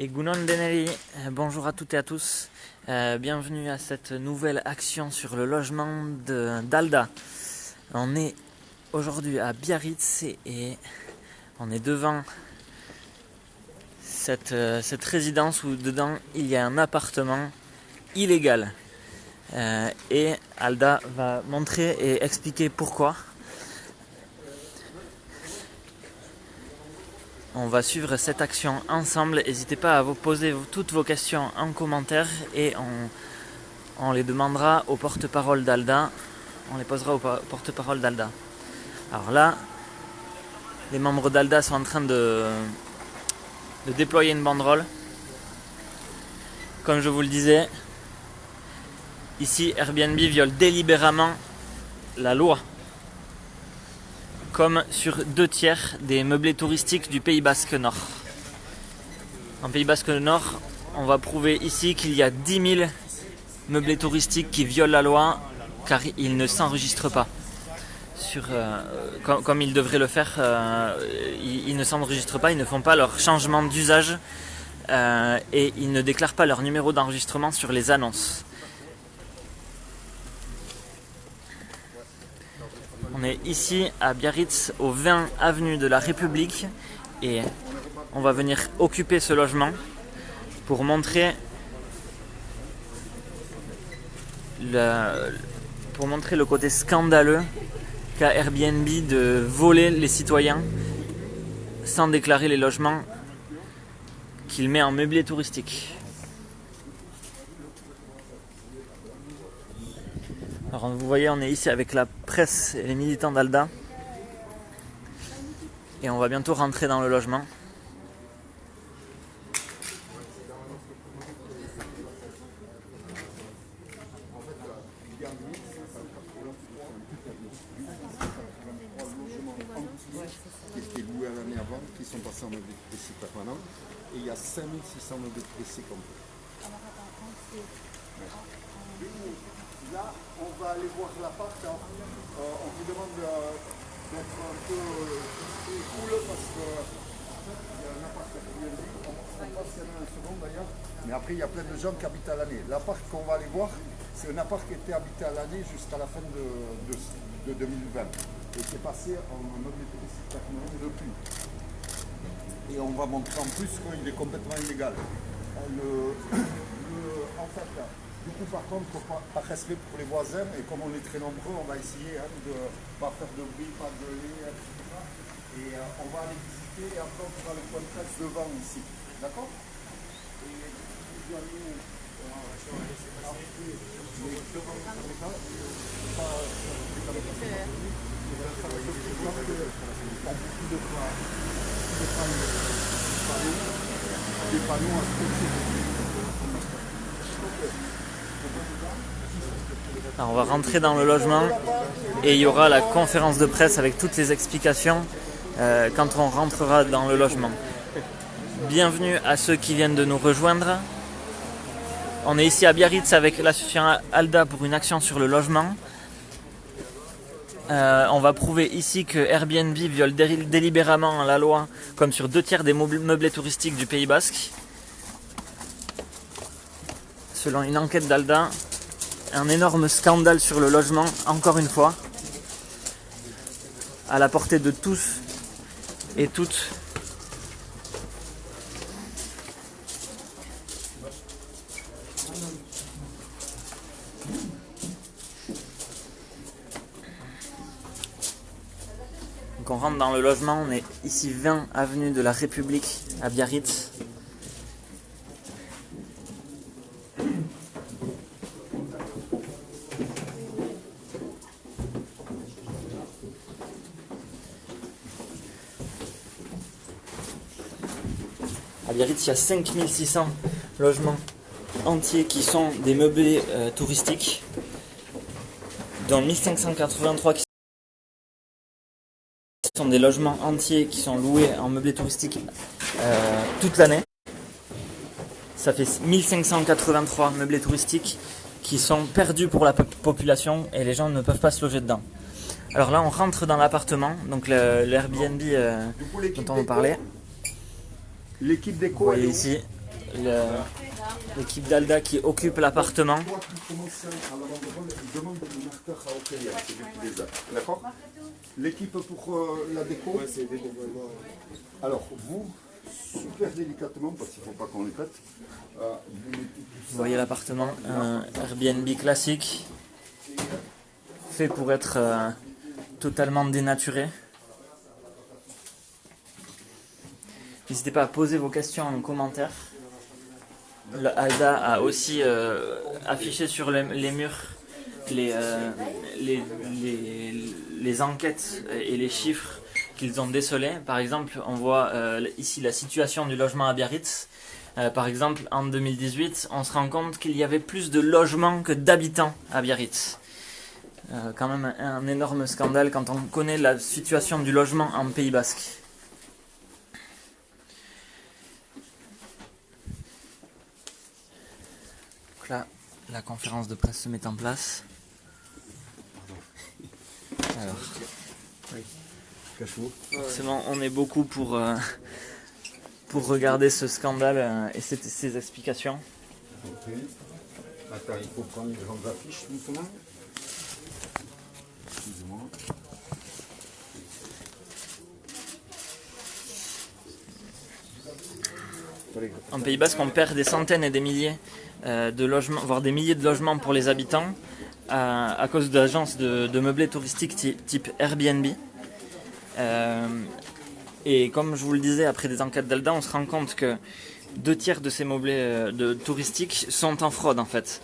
Egunon Deneli, bonjour à toutes et à tous, bienvenue à cette nouvelle action sur le logement d'Alda. On est aujourd'hui à Biarritz et on est devant cette résidence où dedans il y a un appartement illégal. Et Alda va montrer et expliquer pourquoi. On va suivre cette action ensemble. N'hésitez pas à vous poser toutes vos questions en commentaire et on les demandera au porte-parole d'Alda. On les posera au porte-parole d'Alda. Alors là, les membres d'Alda sont en train de déployer une banderole. Comme je vous le disais, ici Airbnb viole délibérément la loi. Comme sur 2/3 des meublés touristiques du Pays Basque Nord. En Pays Basque Nord, on va prouver ici qu'il y a 10 000 meublés touristiques qui violent la loi car ils ne s'enregistrent pas. Comme ils devraient le faire, ils ne s'enregistrent pas, ils ne font pas leur changement d'usage et ils ne déclarent pas leur numéro d'enregistrement sur les annonces. On est ici à Biarritz, au 20 avenue de la République, et on va venir occuper ce logement pour montrer le côté scandaleux qu'a Airbnb de voler les citoyens sans déclarer les logements qu'il met en meublé touristique. Alors vous voyez, on est ici avec la presse et les militants d'Alda et on va bientôt rentrer dans le logement. Qui étaient loués à l'année avant, qui sont passés en meublé touristique permanent, et il y a 5600 meublés touristiques complets. Là, on va aller voir l'appart. On vous demande d'être un peu cool parce que il y a un appart Airbnb. On passe il y en a un second d'ailleurs. Mais après, il y a plein de gens qui habitent à l'année. L'appart qu'on va aller voir, c'est un appart qui était habité à l'année jusqu'à la fin de 2020. Et qui est passé en meublé touristique permanent depuis. Et on va montrer en plus qu'il est complètement illégal. En fait, du coup, par contre, par respect pour les voisins, et comme on est très nombreux, on va essayer de ne pas faire de bruit, pas de gueuler, etc. Et on va aller visiter, et après on fera le point de presse devant ici. D'accord? Et vous allez des panneaux à Alors on va rentrer dans le logement et il y aura la conférence de presse avec toutes les explications quand on rentrera dans le logement. Bienvenue à ceux qui viennent de nous rejoindre. On est ici à Biarritz avec l'association Alda pour une action sur le logement. On va prouver ici que Airbnb viole délibérément la loi comme sur 2/3 des meublés touristiques du Pays Basque. Selon une enquête d'Alda, un énorme scandale sur le logement, encore une fois, à la portée de tous et toutes. Donc on rentre dans le logement, on est ici 20 avenue de la République à Biarritz. À Biarritz, il y a 5600 logements entiers qui sont des meublés touristiques, dont 1583 qui sont des logements entiers qui sont loués en meublés touristiques toute l'année. Ça fait 1583 meublés touristiques qui sont perdus pour la population et les gens ne peuvent pas se loger dedans. Alors là, on rentre dans l'appartement, donc l'Airbnb dont on parlait. l'équipe Vous d'éco. voyez ici, l'équipe d'Alda qui occupe l'appartement. Toi qui commences à la banderole, demande le marqueur à OKM, c'est lui qui les a. D'accord? L'équipe pour la déco. Ouais, c'est déco. Alors, vous, super délicatement, parce qu'il ne faut pas qu'on les pète, Vous voyez l'appartement, un Airbnb classique, fait pour être totalement dénaturé. N'hésitez pas à poser vos questions en commentaire. Alda a aussi affiché sur les murs les enquêtes et les chiffres qu'ils ont décelés. Par exemple, on voit ici la situation du logement à Biarritz. Par exemple, en 2018, on se rend compte qu'il y avait plus de logements que d'habitants à Biarritz. Quand même un énorme scandale quand on connaît la situation du logement en Pays Basque. Donc là, la conférence de presse se met en place. Alors, forcément, on est beaucoup pour regarder ce scandale et ces explications. Ok. Attends, il faut prendre les grandes affiches maintenant. Excusez-moi. En Pays Basque, on perd des centaines et des milliers de logements, voire des milliers de logements pour les habitants à cause d'agences de meublés touristiques type Airbnb. Et comme je vous le disais, après des enquêtes d'Alda, on se rend compte que 2/3 de ces meublés touristiques sont en fraude en fait.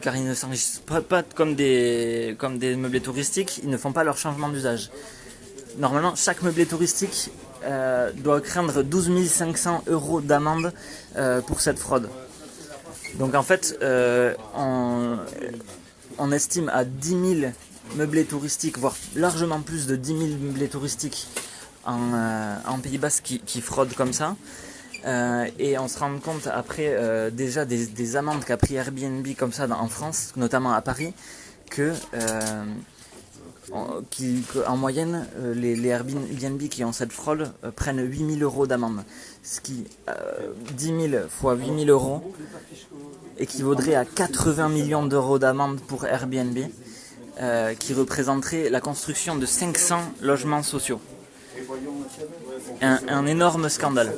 Car ils ne s'enregistrent pas comme des meublés touristiques, ils ne font pas leur changement d'usage. Normalement, chaque meublé touristique doit craindre 12 500 € d'amende pour cette fraude. Donc en fait, on estime à 10 000 meublés touristiques, voire largement plus de 10 000 meublés touristiques en Pays Basque qui fraudent comme ça. Et on se rend compte après déjà des amendes qu'a pris Airbnb comme ça en France, notamment à Paris, en moyenne, les Airbnb qui ont cette fraude prennent 8 000 € d'amende. Ce qui, 10 000 fois 8 000 € équivaudrait à 80 millions d'euros d'amende pour Airbnb, qui représenterait la construction de 500 logements sociaux. Un énorme scandale.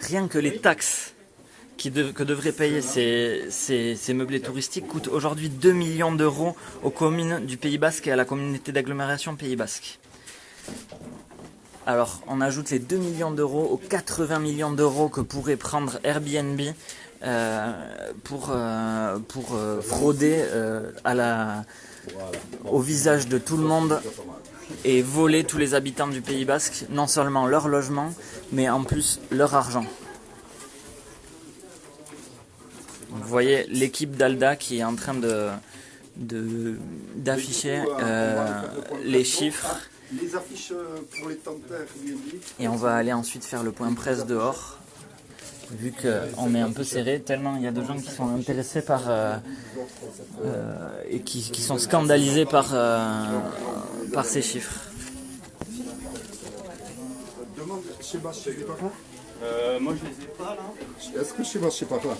Rien que les taxes que devraient payer ces meublés touristiques coûtent aujourd'hui 2 millions d'euros aux communes du Pays Basque et à la communauté d'agglomération Pays Basque. Alors, on ajoute les 2 millions d'euros aux 80 millions d'euros que pourrait prendre Airbnb pour frauder au visage de tout le monde et voler tous les habitants du Pays Basque, non seulement leur logement, mais en plus leur argent. Vous voyez l'équipe d'Alda qui est en train d'afficher les chiffres. Les affiches pour les tentes Airbnb. Et on va aller ensuite faire le point presse dehors, vu qu'on est un peu serré, tellement il y a de gens qui sont intéressés et qui sont scandalisés par ces chiffres. Demande chez Bach, il est par là? Moi je les ai pas là. Est-ce que chez Bach, c'est par là?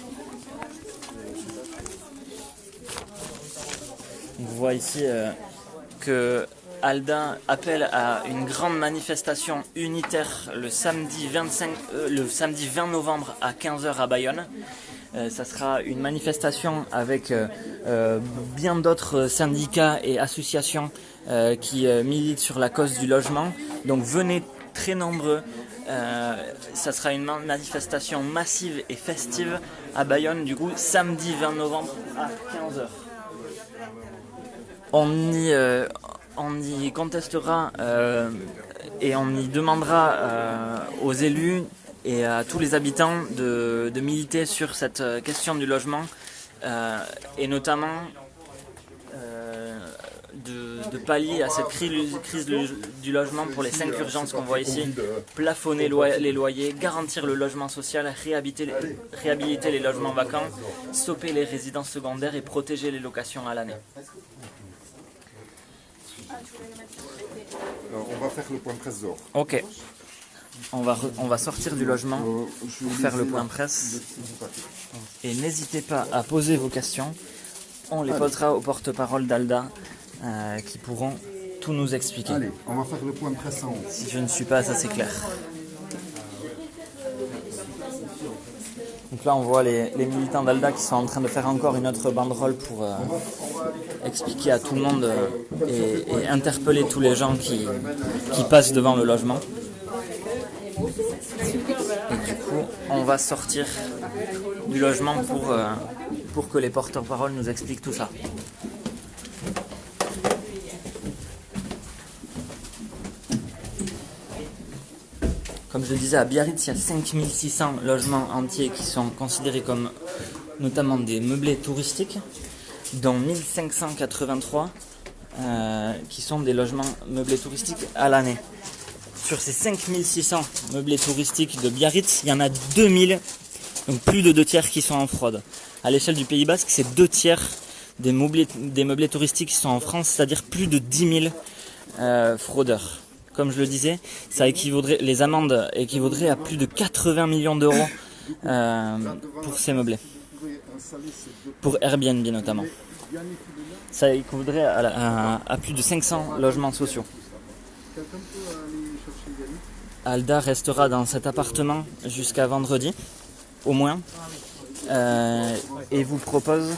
On voit ici que Alda appelle à une grande manifestation unitaire le samedi 20 novembre à 15 h à Bayonne. Ça sera une manifestation avec bien d'autres syndicats et associations qui militent sur la cause du logement. Donc venez très nombreux. Ça sera une manifestation massive et festive à Bayonne, du coup samedi 20 novembre à 15 h. On y contestera et on y demandera aux élus et à tous les habitants de militer sur cette question du logement et notamment de pallier à cette crise du logement pour les 5 urgences qu'on voit ici, plafonner les loyers, garantir le logement social, réhabiliter les logements vacants, stopper les résidences secondaires et protéger les locations à l'année. Alors, on va faire le point presse dehors. Ok. On va sortir du logement pour faire le point presse. Et n'hésitez pas à poser vos questions. On les posera au porte-parole d'Alda qui pourront tout nous expliquer. Allez, on va faire le point presse en haut. Si je ne suis pas assez clair. Donc là on voit les militants d'Alda qui sont en train de faire encore une autre banderole pour expliquer à tout le monde et interpeller tous les gens qui passent devant le logement. Et du coup on va sortir du logement pour que les porte-parole nous expliquent tout ça. Comme je le disais, à Biarritz, il y a 5600 logements entiers qui sont considérés comme notamment des meublés touristiques, dont 1583 qui sont des logements meublés touristiques à l'année. Sur ces 5600 meublés touristiques de Biarritz, il y en a 2000, donc plus de 2 tiers qui sont en fraude. À l'échelle du Pays Basque, c'est 2 tiers des meublés touristiques qui sont en France, c'est-à-dire plus de 10 000 fraudeurs. Comme je le disais, les amendes équivaudraient à plus de 80 millions d'euros pour ces meublés. Pour Airbnb notamment. Ça équivaudrait à plus de 500 logements sociaux. Alda restera dans cet appartement jusqu'à vendredi, au moins, et vous propose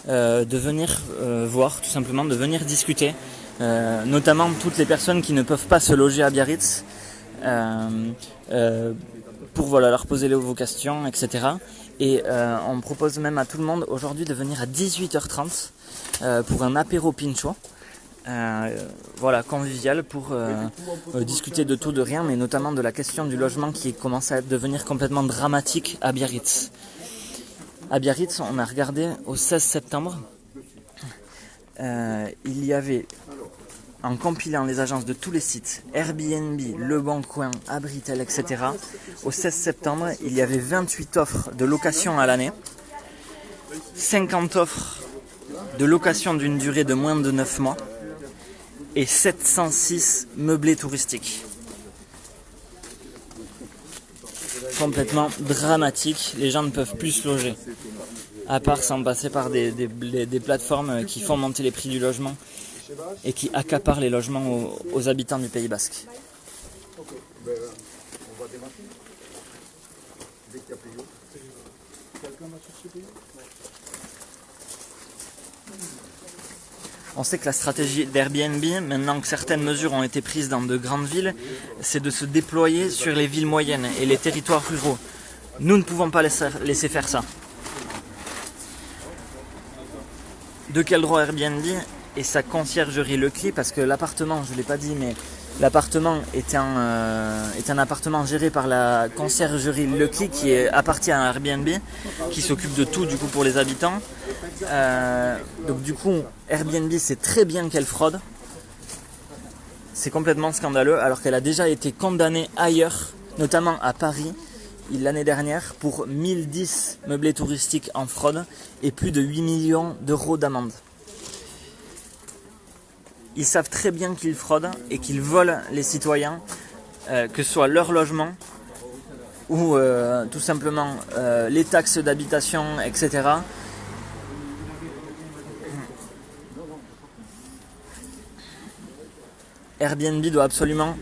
de venir voir, tout simplement, de venir discuter. Notamment toutes les personnes qui ne peuvent pas se loger à Biarritz pour leur poser vos questions, etc. Et on propose même à tout le monde aujourd'hui de venir à 18h30 pour un apéro pincho, convivial pour discuter de tout, de rien, mais notamment de la question du logement qui commence à devenir complètement dramatique à Biarritz. À Biarritz, on a regardé au 16 septembre, il y avait, en compilant les agences de tous les sites, Airbnb, Le Bon Coin, Abritel, etc., au 16 septembre, il y avait 28 offres de location à l'année, 50 offres de location d'une durée de moins de 9 mois et 706 meublés touristiques. Complètement dramatique, les gens ne peuvent plus se loger, à part sans passer par des plateformes qui font monter les prix du logement et qui accaparent les logements aux habitants du Pays Basque. On va démarrer. Dès qu'il y a payé. Quelqu'un va chercher payé? On sait que la stratégie d'Airbnb, maintenant que certaines mesures ont été prises dans de grandes villes, c'est de se déployer sur les villes moyennes et les territoires ruraux. Nous ne pouvons pas laisser faire ça. De quel droit Airbnb et sa conciergerie Leclerc, parce que l'appartement, je ne l'ai pas dit, mais l'appartement est un appartement géré par la conciergerie Leclerc qui appartient à Airbnb, qui s'occupe de tout du coup pour les habitants. Donc du coup, Airbnb sait très bien qu'elle fraude. C'est complètement scandaleux, alors qu'elle a déjà été condamnée ailleurs, notamment à Paris, l'année dernière, pour 1010 meublés touristiques en fraude et plus de 8 millions d'euros d'amende. Ils savent très bien qu'ils fraudent et qu'ils volent les citoyens, que ce soit leur logement ou tout simplement les taxes d'habitation, etc. Airbnb doit absolument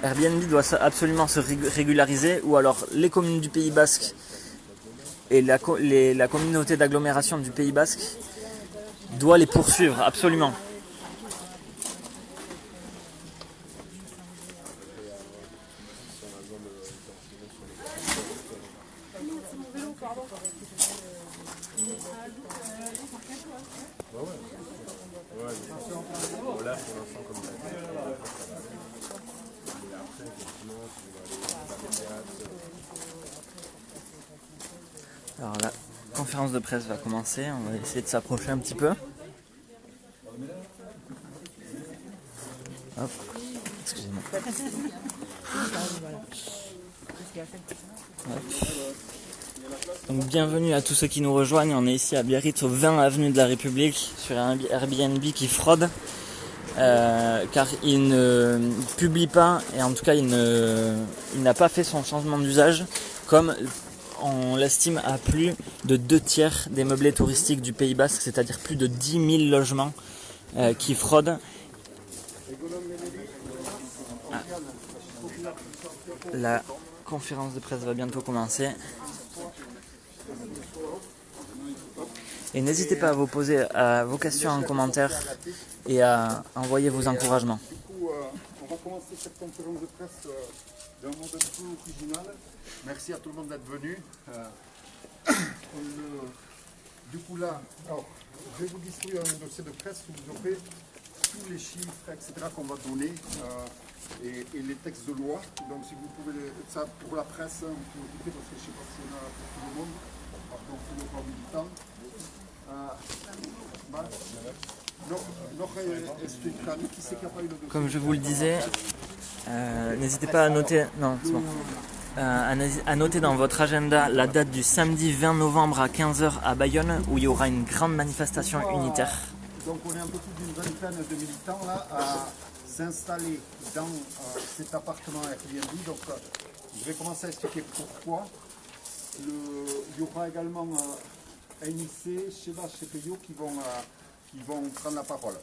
se régulariser, ou alors les communes du Pays Basque et la communauté d'agglomération du Pays Basque doit les poursuivre, absolument. Alors la conférence de presse va commencer, on va essayer de s'approcher un petit peu. Hop, excusez-moi. Hop. Donc bienvenue à tous ceux qui nous rejoignent, on est ici à Biarritz au 20 avenue de la République sur un Airbnb qui fraude. car il ne publie pas, et en tout cas il n'a pas fait son changement d'usage, comme on l'estime à plus de 2/3 des meublés touristiques du Pays Basque, c'est-à-dire plus de 10 000 logements qui fraudent. La conférence de presse va bientôt commencer. Et n'hésitez pas à vous poser vos questions en commentaire et à envoyer vos encouragements. Du coup, on va commencer cette conférence de presse d'un mode un peu original. Merci à tout le monde d'être venu. Du coup là, alors, je vais vous distribuer un dossier de presse où vous aurez tous les chiffres, etc. qu'on va donner et les textes de loi. Donc si vous pouvez, ça pour la presse, on peut écouter parce que je ne sais pas si on a pour tout le monde. Pardon pour le temps du temps. Comme je vous le disais, n'hésitez pas à noter, à noter dans votre agenda la date du samedi 20 novembre à 15h à Bayonne, où il y aura une grande manifestation unitaire. Donc on est un peu plus d'une vingtaine de militants là à s'installer dans cet appartement Airbnb. Donc je vais commencer à expliquer pourquoi. Il y aura également NIC, Sheba, Chepeyo qui vont prendre la parole.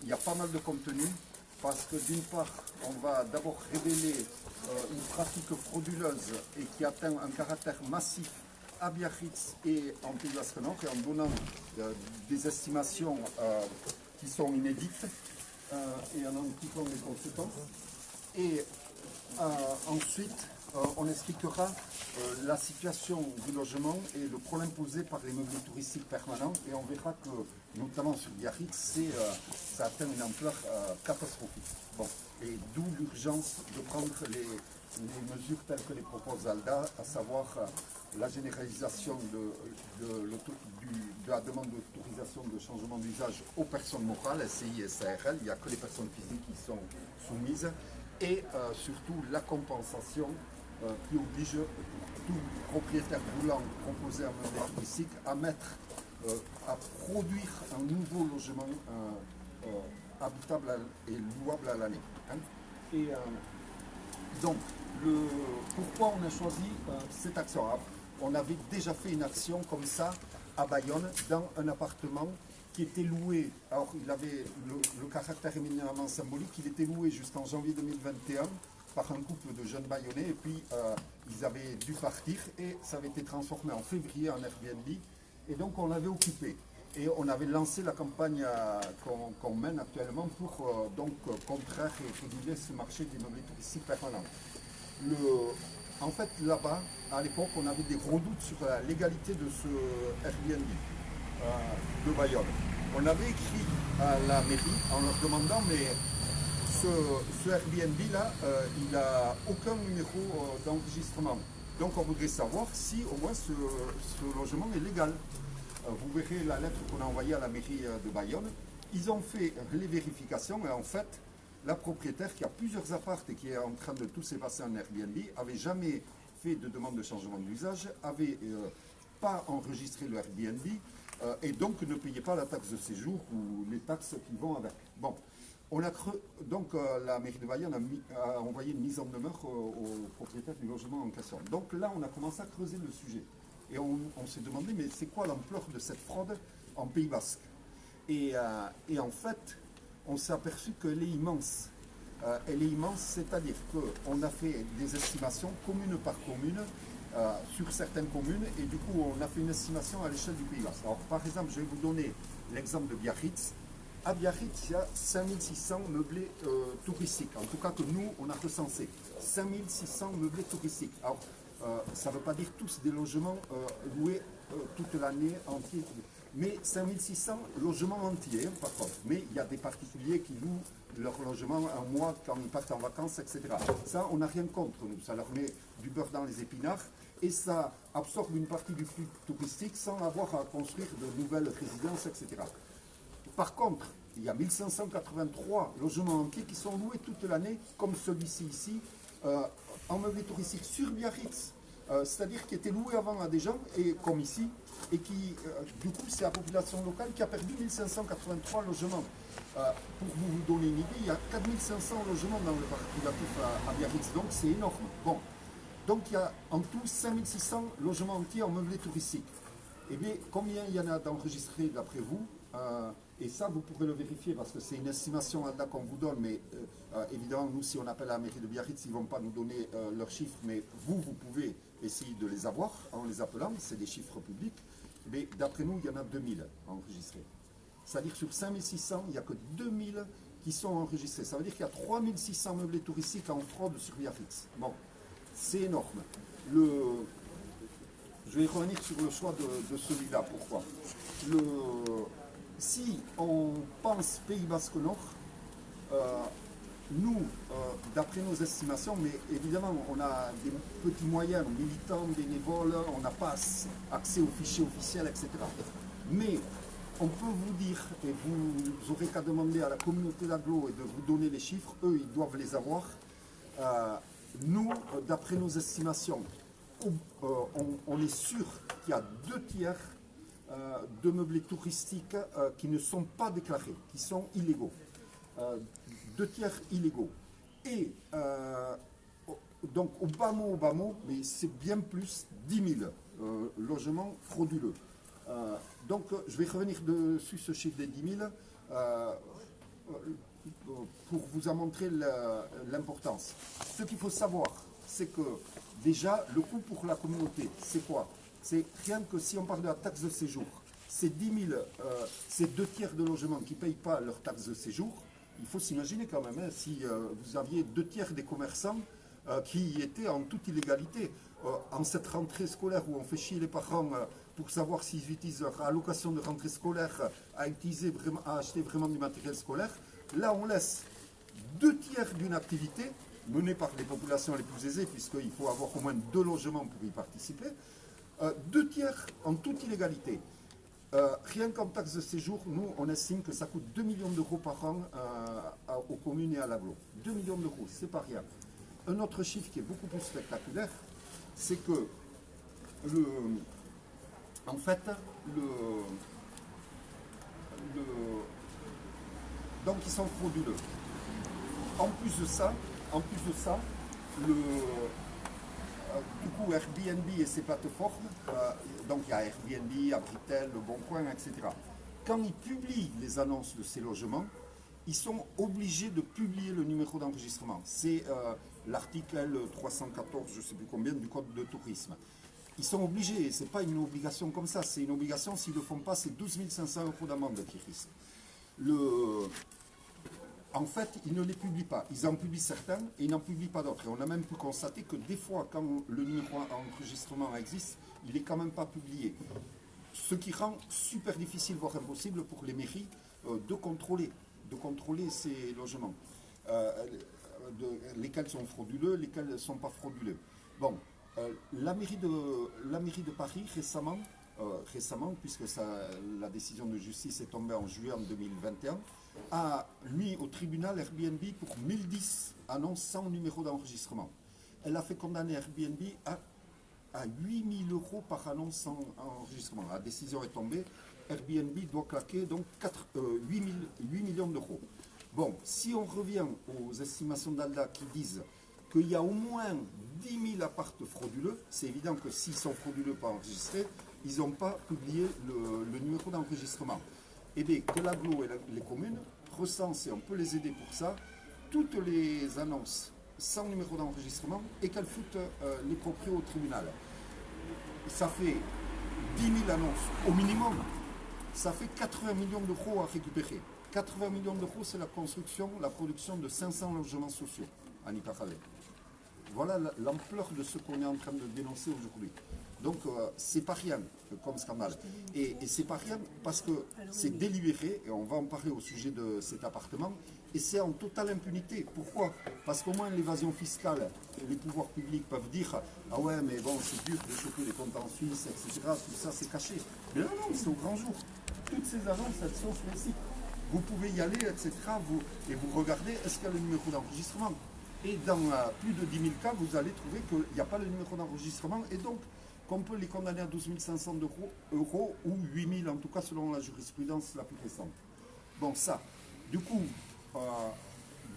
Il y a pas mal de contenu parce que d'une part, on va d'abord révéler une pratique frauduleuse et qui atteint un caractère massif à Biarritz et en Pays Basque Nord et en donnant des estimations qui sont inédites et en impliquant les conséquences. Et ensuite, on expliquera la situation du logement et le problème posé par les meublés touristiques permanents. Et on verra que, notamment sur Biarritz, ça atteint une ampleur catastrophique. Bon. Et d'où l'urgence de prendre les mesures telles que les propose ALDA, à savoir la généralisation de la demande d'autorisation de changement d'usage aux personnes morales, SCI et SARL. Il n'y a que les personnes physiques qui sont soumises. Et surtout la compensation qui oblige tout propriétaire voulant proposer un meublé touristique à produire un nouveau logement habitable et louable à l'année. Hein. Et donc, pourquoi on a choisi cette action? On avait déjà fait une action comme ça à Bayonne, dans un appartement qui était loué. Alors, il avait le caractère éminemment symbolique, il était loué jusqu'en janvier 2021 par un couple de jeunes Bayonnais, et puis ils avaient dû partir, et ça avait été transformé en février en Airbnb, et donc on l'avait occupé. Et on avait lancé la campagne qu'on mène actuellement pour contraire et réguler ce marché des meublés touristiques permanents. En fait, là-bas, à l'époque, on avait des gros doutes sur la légalité de ce Airbnb de Bayonne. On avait écrit à la mairie en leur demandant, mais ce Airbnb-là, il n'a aucun numéro d'enregistrement. Donc on voudrait savoir si au moins ce logement est légal. Vous verrez la lettre qu'on a envoyée à la mairie de Bayonne. Ils ont fait les vérifications et en fait, la propriétaire qui a plusieurs apparts et qui est en train de tous s'effacer en Airbnb, avait jamais fait de demande de changement d'usage, avait pas enregistré le Airbnb et donc ne payait pas la taxe de séjour ou les taxes qui vont avec. Bon, donc la mairie de Bayonne a envoyé une mise en demeure au propriétaire du logement en question. Donc là, on a commencé à creuser le sujet. Et on s'est demandé, mais c'est quoi l'ampleur de cette fraude en Pays Basque? Et en fait, on s'est aperçu qu'elle est immense. Elle est immense, c'est-à-dire qu'on a fait des estimations commune par commune sur certaines communes, et du coup, on a fait une estimation à l'échelle du Pays Basque. Alors, par exemple, je vais vous donner l'exemple de Biarritz. À Biarritz, il y a 5600 meublés touristiques, en tout cas que nous, on a recensé. 5600 meublés touristiques. Alors, ça ne veut pas dire tous des logements loués toute l'année entière, mais 5600 logements entiers, par contre. Mais il y a des particuliers qui louent leur logement un mois quand ils partent en vacances, etc. Ça, on n'a rien contre nous. Ça leur met du beurre dans les épinards et ça absorbe une partie du flux touristique sans avoir à construire de nouvelles résidences, etc. Par contre, il y a 1583 logements entiers qui sont loués toute l'année, comme celui-ci ici, en meublé touristique sur Biarritz. c'est-à-dire qui était loué avant à des gens, et, comme ici, et qui, du coup, c'est la population locale qui a perdu 1583 logements. Pour vous donner une idée, il y a 4500 logements dans le parc privatif à Biarritz, donc c'est énorme. Bon. Donc il y a en tout 5600 logements entiers en meublé touristique. Eh bien, combien il y en a d'enregistrés d'après vous? Et ça, vous pourrez le vérifier parce que c'est une estimation là qu'on vous donne, mais évidemment, nous, si on appelle la mairie de Biarritz, ils ne vont pas nous donner leurs chiffres, mais vous pouvez essayer de les avoir en les appelant, c'est des chiffres publics. Mais d'après nous, il y en a 2000 enregistrés. C'est-à-dire sur 5600, il n'y a que 2000 qui sont enregistrés. Ça veut dire qu'il y a 3600 meublés touristiques en fraude sur Biarritz. Bon, c'est énorme. Je vais revenir sur le choix de celui-là. Pourquoi? Si on pense Pays Basque Nord, nous, d'après nos estimations, mais évidemment, on a des petits moyens, militants, bénévoles, on n'a pas accès aux fichiers officiels, etc. Mais on peut vous dire, et vous aurez qu'à demander à la communauté d'agglo et de vous donner les chiffres, eux, ils doivent les avoir. Nous, d'après nos estimations, on est sûr qu'il y a 2/3 de meublés touristiques qui ne sont pas déclarés, qui sont illégaux. 2/3 illégaux. Et donc au bas mot, mais c'est bien plus 10 000 logements frauduleux. Donc je vais revenir dessus ce chiffre des 10 000 pour vous en montrer l'importance. Ce qu'il faut savoir, c'est que déjà le coût pour la communauté, c'est quoi? C'est rien que si on parle de la taxe de séjour, c'est 10 000, c'est 2/3 de logements qui ne payent pas leur taxe de séjour. Il faut s'imaginer quand même, hein, si vous aviez 2/3 des commerçants qui étaient en toute illégalité. En cette rentrée scolaire où on fait chier les parents pour savoir s'ils utilisent leur allocation de rentrée scolaire à acheter vraiment du matériel scolaire, là on laisse 2/3 d'une activité menée par les populations les plus aisées, puisqu'il faut avoir au moins 2 logements pour y participer, 2/3 en toute illégalité. Rien qu'en taxe de séjour, nous, on estime que ça coûte 2 millions d'euros par an aux communes et à l'agglo. 2 millions d'euros, c'est pas rien. Un autre chiffre qui est beaucoup plus spectaculaire, c'est que, en fait, donc ils sont frauduleux. En plus de ça, du coup, Airbnb et ses plateformes, donc il y a Airbnb, Abritel, Le Bon Coin, etc. Quand ils publient les annonces de ces logements, ils sont obligés de publier le numéro d'enregistrement. C'est l'article 314, je ne sais plus combien, du Code de tourisme. Ils sont obligés, ce n'est pas une obligation comme ça, c'est une obligation, s'ils ne le font pas, c'est 12 500 euros d'amende qui risquent. En fait, ils ne les publient pas. Ils en publient certains et ils n'en publient pas d'autres. Et on a même pu constater que des fois, quand le numéro d'enregistrement existe, il n'est quand même pas publié. Ce qui rend super difficile, voire impossible pour les mairies de contrôler ces logements. Lesquels sont frauduleux, lesquels ne sont pas frauduleux. Bon, la mairie de Paris, récemment, puisque la décision de justice est tombée en juillet 2021, a mis au tribunal Airbnb pour 1010 annonces sans numéro d'enregistrement. Elle a fait condamner Airbnb à 8 000 euros par annonce sans enregistrement. La décision est tombée, Airbnb doit claquer donc 8 millions d'euros. Bon, si on revient aux estimations d'Alda qui disent qu'il y a au moins 10 000 appartes frauduleux, c'est évident que s'ils sont frauduleux pas enregistrés, ils n'ont pas publié le numéro d'enregistrement. Et bien que l'agglo et les communes recensent, et on peut les aider pour ça, toutes les annonces sans numéro d'enregistrement et qu'elles foutent les proprios au tribunal. Ça fait 10 000 annonces au minimum, ça fait 80 millions d'euros à récupérer. 80 millions d'euros, c'est la production de 500 logements sociaux à Nipafalais. Voilà l'ampleur de ce qu'on est en train de dénoncer aujourd'hui. Donc c'est pas rien comme scandale. Et c'est pas rien parce que c'est délibéré, et on va en parler au sujet de cet appartement, et c'est en totale impunité. Pourquoi? Parce qu'au moins l'évasion fiscale, les pouvoirs publics peuvent dire « Ah ouais, mais bon, c'est dur de choper les comptes en Suisse, etc. » Tout ça, c'est caché. Mais non, c'est au grand jour. Toutes ces annonces, elles sont sur le site. Vous pouvez y aller, etc. Et vous regardez, est-ce qu'il y a le numéro d'enregistrement? Et dans plus de 10 000 cas, vous allez trouver qu'il n'y a pas le numéro d'enregistrement et donc qu'on peut les condamner à 12 500 euros ou 8 000 en tout cas selon la jurisprudence la plus récente. Bon, ça, du coup,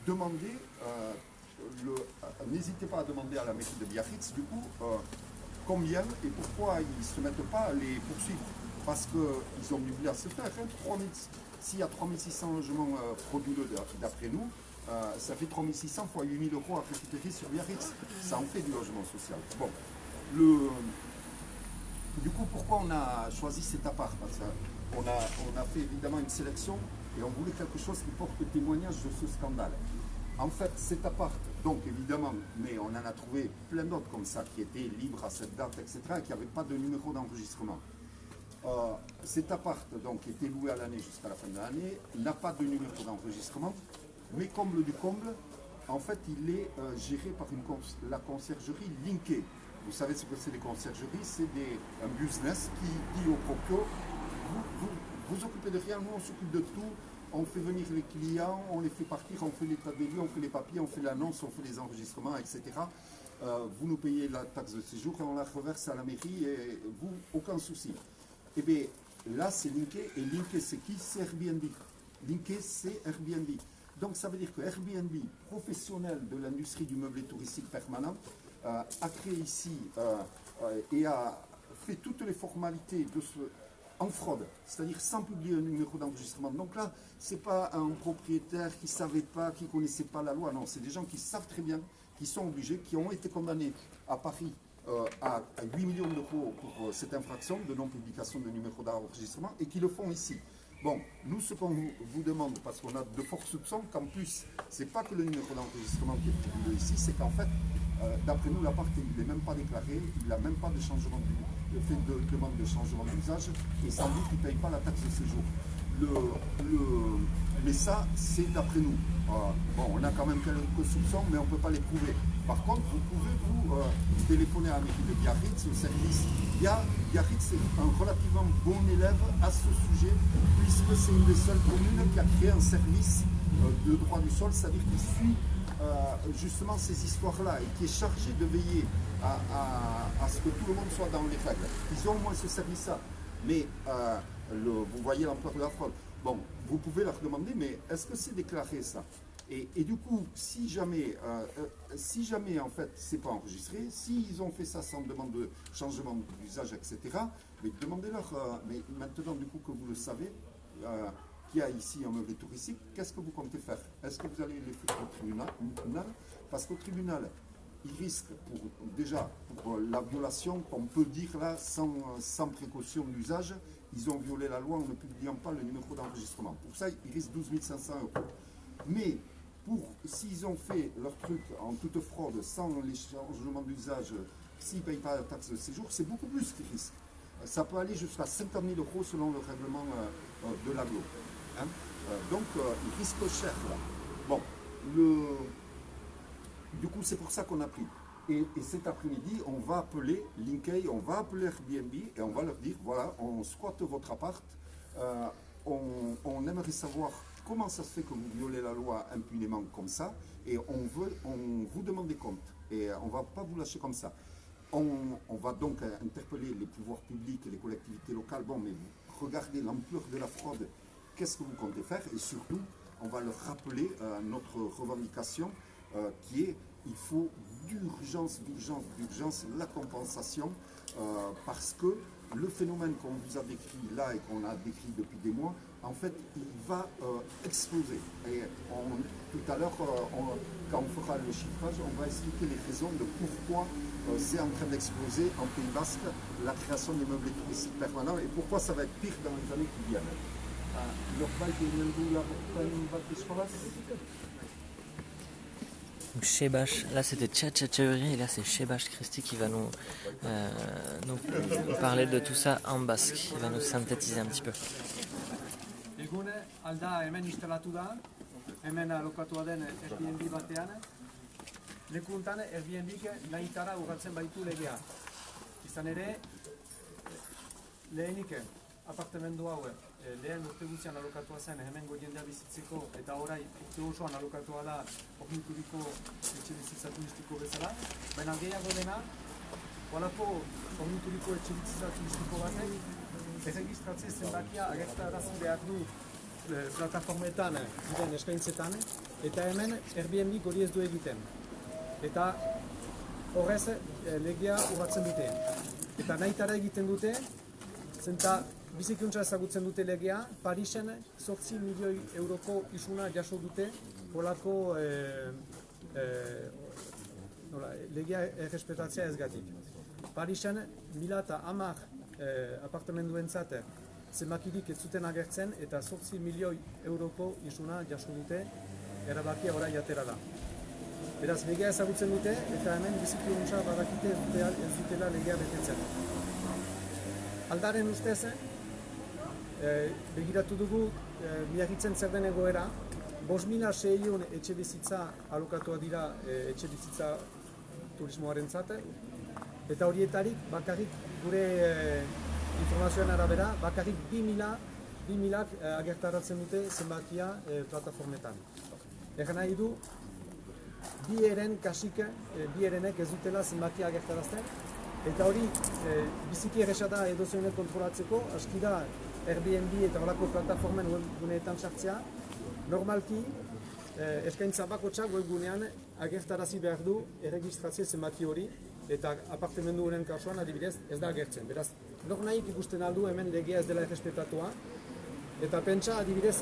demandez, n'hésitez pas à demander à la mairie de Biarritz, du coup, combien et pourquoi ils ne se mettent pas à les poursuivre. Parce qu'ils ont du blé à se faire. Hein, s'il y a 3600 logements frauduleux d'après nous, ça fait 3600 fois 8000 euros à récupérer sur Biarritz. Ça en fait du logement social. Bon, du coup, pourquoi on a choisi cet appart? Parce qu'on a fait évidemment une sélection et on voulait quelque chose qui porte témoignage de ce scandale. En fait, cet appart, donc évidemment, mais on en a trouvé plein d'autres comme ça, qui étaient libres à cette date, etc., et qui n'avaient pas de numéro d'enregistrement. Cet appart, donc, était loué à l'année jusqu'à la fin de l'année, n'a pas de numéro d'enregistrement, mais comble du comble, en fait, il est géré par la conciergerie Linké. Vous savez ce que c'est les conciergeries? C'est un business qui dit au proprio, vous occupez de rien, nous on s'occupe de tout. On fait venir les clients, on les fait partir, on fait l'état des lieux, on fait les papiers, on fait l'annonce, on fait les enregistrements, etc. Vous nous payez la taxe de séjour et on la reverse à la mairie et vous, aucun souci. Et bien là, c'est Linké. Et Linké, c'est qui? C'est Airbnb. Linké, c'est Airbnb. Donc ça veut dire que Airbnb, professionnel de l'industrie du meublé touristique permanent, a créé ici et a fait toutes les formalités de en fraude, c'est-à-dire sans publier un numéro d'enregistrement. Donc là, ce n'est pas un propriétaire qui ne savait pas, qui ne connaissait pas la loi, non, c'est des gens qui savent très bien, qui sont obligés, qui ont été condamnés à Paris à 8 millions d'euros pour cette infraction de non-publication de numéro d'enregistrement et qui le font ici. Bon, nous, ce qu'on vous demande, parce qu'on a de forts soupçons, qu'en plus, ce n'est pas que le numéro d'enregistrement qui est publié ici, c'est qu'en fait, d'après nous, l'appart, il n'est même pas déclaré, il n'a même pas de changement de demande de changement d'usage, et sans doute il ne paye pas la taxe de séjour. Mais ça, c'est d'après nous. Bon, on a quand même quelques soupçons, mais on ne peut pas les prouver. Par contre, vous pouvez vous téléphoner à la mairie de Biarritz, au service. Biarritz est un relativement bon élève à ce sujet, puisque c'est une des seules communes qui a créé un service de droit du sol, c'est-à-dire qui suit justement ces histoires-là et qui est chargé de veiller à ce que tout le monde soit dans les règles. Ils ont au moins ce service-là. Mais vous voyez l'ampleur de la fraude. Bon, vous pouvez leur demander, mais est-ce que c'est déclaré ça? Et du coup, si jamais en fait c'est pas enregistré, s'ils ont fait ça sans demande de changement d'usage, etc., mais demandez-leur, mais maintenant du coup que vous le savez, qu'il y a ici un meublé touristique, qu'est-ce que vous comptez faire? Est-ce que vous allez les faire au tribunal? Parce qu'au tribunal, ils risquent pour la violation qu'on peut dire là sans précaution d'usage, ils ont violé la loi en ne publiant pas le numéro d'enregistrement. Pour ça, ils risquent 12 500 euros. Mais s'ils ont fait leur truc en toute fraude, sans les changements d'usage, s'ils ne payent pas la taxe de séjour, c'est beaucoup plus qu'ils risquent. Ça peut aller jusqu'à 50 000 euros selon le règlement de l'aglo. Hein? Donc, ils risquent cher là. Bon, du coup, c'est pour ça qu'on a pris. Et cet après-midi, on va appeler Linké, on va appeler Airbnb et on va leur dire, voilà, on squatte votre appart, on aimerait savoir comment ça se fait que vous violez la loi impunément comme ça et on vous demande des comptes et on ne va pas vous lâcher comme ça. On va donc interpeller les pouvoirs publics et les collectivités locales. Bon, mais regardez l'ampleur de la fraude, qu'est-ce que vous comptez faire? Et surtout, on va leur rappeler notre revendication qui est il faut d'urgence la compensation parce que le phénomène qu'on vous a décrit là et qu'on a décrit depuis des mois, en fait, il va exploser. Et tout à l'heure, quand on fera le chiffrage, on va expliquer les raisons de pourquoi c'est en train d'exploser en Pays Basque la création des meublés touristiques permanents et pourquoi ça va être pire dans les années qui viennent. Donc Shebash, là c'était Tchatchatcheuri et là c'est Shebash Christi qui va nous parler de tout ça en basque, il va nous synthétiser un petit peu. Egune alda hemen instalatu da, hemen alokatua den Airbnb batean. Lekuntan Airbnbik nahitara urratzen baitu legea. Izan ere, lehenik apartamendu hau lehen urte guztian alokatua zen hemengo jendea bizitzeko eta orai urte osoan alokatua da hornituriko etxe bizitza turistiko bezala, baina gehiago dena, holako hornituriko etxe bizitza turistiko batek erregistratze zenbakia agertarazi behar du plataformetan diren eskaintzetan, eta hemen Airbnb hori ez du egiten. Eta horrez legea urratzen dute. Eta nahitara egiten dute, zenta bizikuntza ezagutzen dute legea, Parisen 8 milioi euroko isuna jaso dute holako legea errespetatzea ezgatik. Parisen 1010 apartamenduentzat zenbakirik ez zuten agertzen eta 8 milioi euroko isuna jaso dute erabakia orai atera da. Beraz, legea ezagutzen dute eta hemen bizikuntza badakite ez dutela legea betetzen. Aldaren ustez, begiratu dugu miagitzen zer den egoera, 5.600 etxe bizitza alokatua dira etxe bizitza turismoarentzat, eta horietarik bakarrik gure informazioen arabera, bakarrik 2.000 agertaratzen dute zenbakia plataformetan. Egan nahi du, bi erenek ez dutela zenbakia agertarazten, eta hori biziki erresa da edozionek kontrolatzeko, aski da Airbnb eta horako plataformen webguneetan sartzea. Normalki, eskaintza bakotxak webgunean agertarazi behar du erregistrazio zenbaki hori, eta apartamendu honen kasuan adibidez ez da agertzen. Beraz, nor nahik ikusten aldu hemen legea ez dela errespetatua, eta pentsa adibidez,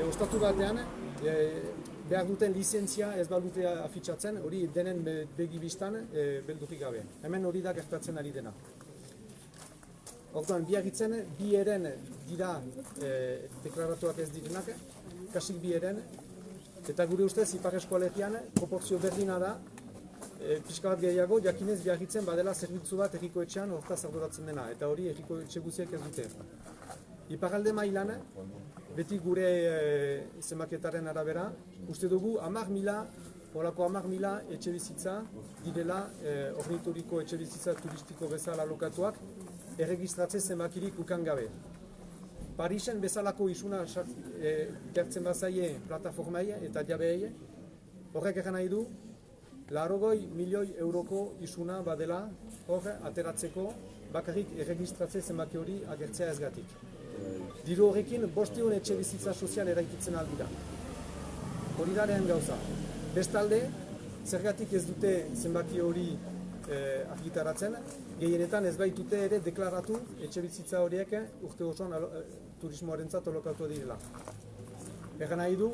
ostatu batean, behar duten lizentzia ez badute afitxatzen, hori denen begibistan beldurrik gabe. Hemen hori da gertatzen ari dena. Orduan, biarritzen, bi eren dira deklaratuak ez direnak, kasik bi eren, eta gure ustez, Ipar Eskualegian, proportzio berdina da, pixka bat gehiago, jakinez biarritzen badela zerbitzu bat erriko etxean hortaz arduratzen dena, eta hori erriko etxe guziek ez dute. Iparralde mailan, beti gure zenbaketaren arabera, uste dugu 10.000 etxe bizitza direla hornituriko etxe bizitza turistiko bezala alokatuak erregistratze zenbakirik ukan gabe. Parisen bezalako isuna gertzen bazaie plataformai eta jabeei, horrek egan nahi du, 80 milioi euroko isuna badela hor ateratzeko bakarrik erregistratze zenbaki hori agertzea ezgatik. Diru horrekin 500 etxe bizitza sozial eraikitzen aldira. Hori da lehen gauza. Bestalde, zergatik ez dute zenbaki hori argitaratzen, gehienetan ez baitute ere deklaratu etxe bizitza horiek urte osoan turismoarentzat alokatu direla. Egan nahi du,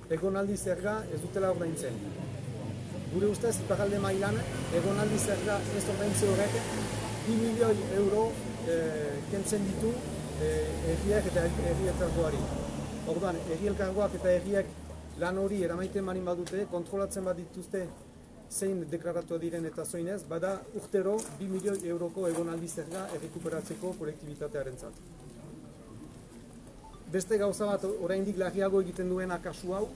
egonaldi zerga ez dutela ordaintzen. Gure ustez, iparralde mailan, egonaldi zerga ez ordaintze horrek 2 milioi euro kentzen ditu erriak eta erri elkargoari. Orduan, erri elkargoak eta erriak lan hori eramaiten marin badute, kontrolatzen bat dituzte zein deklaratu diren eta zoinez, bada urtero 2 milioi euroko egonaldi zerga errekuperatzeko kolektibitatearentzat. Beste gauza bat oraindik larriago egiten duena kasu hau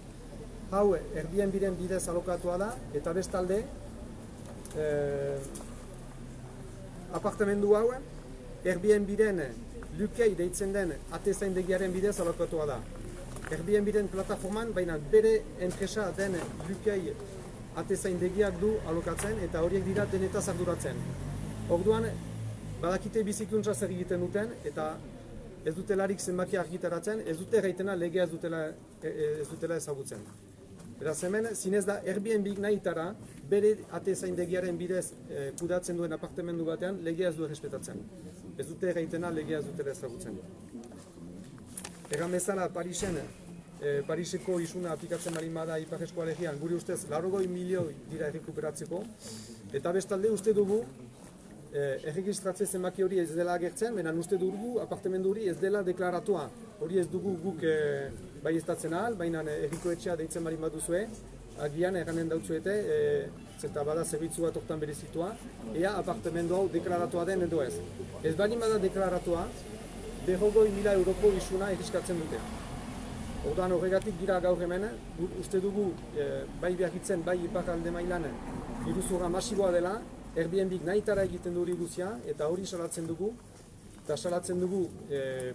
Airbnb-ren bidez alokatua da, eta bestalde apartamendu hau Airbnb-ren Lukei deitzen den atezaindegiaren bidez alokatua da. Airbnb-ren plataforman, baina bere enpresa den Lukei atezaindegiak du alokatzen eta horiek dira denetaz arduratzen. Orduan, badakite bizikuntza zer egiten duten eta ez dutelarik zenbaki argitaratzen, ez dute gaitena legea ez dutela ezagutzen. Beraz hemen, zinez da Airbnb nahitara bere atezaindegiaren bidez kudatzen duen apartamendu batean legea ez du errespetatzen. Ez dute gaitena legea ez dutela ezagutzen. Egan bezala Pariseko isuna aplikatzen marin bada Ipar Eskualegian, gure ustez 80 milioi dira errekuperatzeko, eta bestalde uste dugu erregistratze zenbaki hori ez dela agertzen, baina uste dugu apartamendu hori ez dela deklaratua. Hori ez dugu guk baieztatzen ahal, baina erriko etxea deitzen marin baduzue, agian erranen dautzuete, zeta bada zerbitzu bat hortan berezitua, ea apartamendu hau deklaratua den edo ez. Ez baina bada deklaratua, 200.000 euroko isuna erriskatzen dute. Orduan horregatik gira gaur hemen, uste dugu bai Biarritzen, bai Iparralde mailan iruzurra masiboa dela, Airbnb nahitara egiten du hori guzia, eta hori salatzen dugu, Eta salatzen dugu